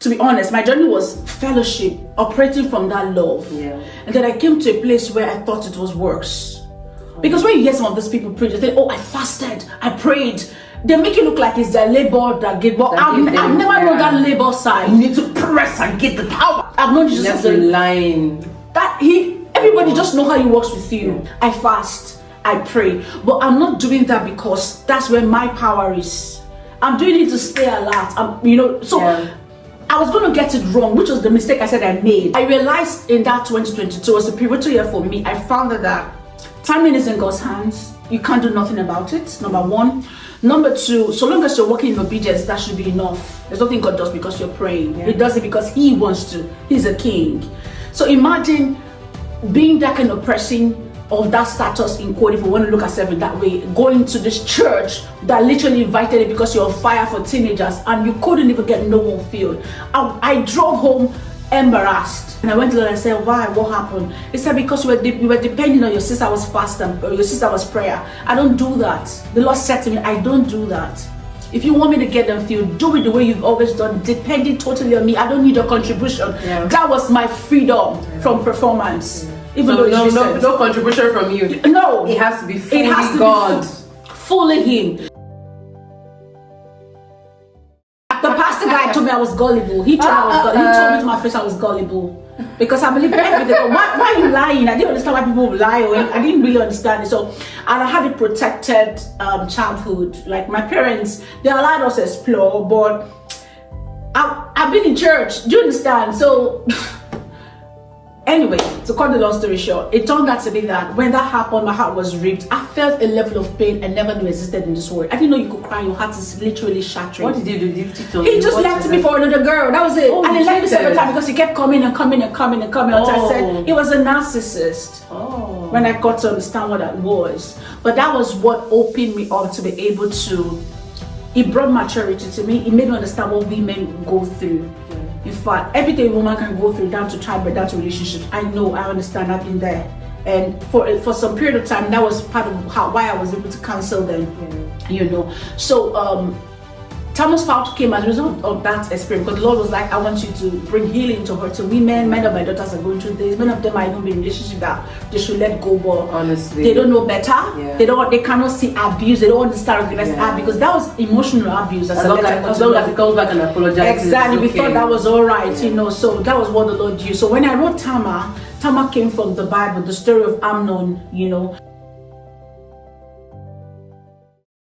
to be honest, my journey was fellowship, operating from that love. Yeah. And then I came to a place where I thought it was works. Because when you hear some of these people preach, they say, oh, I fasted, I prayed. They make it look like it's their labor that get, but I've never known that labor side. You need to press and get the power. I've known Jesus as a line. Everybody just know how he works with you. Yeah. I fast, I pray, but I'm not doing that because that's where my power is. I'm doing it to stay alert. I was going to get it wrong, which was the mistake I said I made. I realized in that 2022 was a pivotal year for me. I found that timing is in God's hands. You can't do nothing about it, number one. Number two, so long as you're walking in obedience, that should be enough. There's nothing God does because you're praying. Yeah. He does it because he wants to. He's a king. So imagine being that kind of person of that status, in quote, if you want to look at yourself in that way, going to this church that literally invited you because you're on fire for teenagers and you couldn't even get no one filled. I drove home embarrassed and I went to the Lord and said, why? What happened? He said, because you were depending on your sister was fasting or your sister was prayer. I don't do that. The Lord said to me, I don't do that. If you want me to get them filled, do it the way you've always done, depending totally on me. I don't need your contribution. Yeah. That was my freedom from performance. Even though no contribution from you. No. It has to be fully God. Fully him. The pastor guy told me I was gullible. He told me to my face I was gullible. Because I believe everything. Why are you lying? I didn't understand why people would lie. I didn't really understand it. So, and I had a protected childhood. Like my parents, they allowed us to explore. But I've been in church. Do you understand? So, anyway, to cut the long story short, it turned out to be that when that happened, my heart was ripped. I felt a level of pain I never knew existed in this world. I didn't know you could cry. Your heart is literally shattering. What did he do? He just left me for another girl. That was it. And he left me several times because he kept coming until I said he was a narcissist. When I got to understand what that was. But that was what opened me up to be able to. It brought maturity to me. It made me understand what women go through. In fact, everything a woman can go through, down to childbirth, down to relationships, I know, I understand, I've been there. And for some period of time, that was part of why I was able to counsel them, So Thomas Fout came as a result of that experience, because the Lord was like, I want you to bring healing to her, to women. Many of my daughters are going through this. Many of them are even in relationships that they should let go, but honestly, they don't know better. Yeah. They cannot see abuse. They don't understand organized abuse, because that was emotional abuse. As long as it comes back and apologizes. Exactly, we thought that was all right, So that was what the Lord used. So when I wrote Tama came from the Bible, the story of Amnon,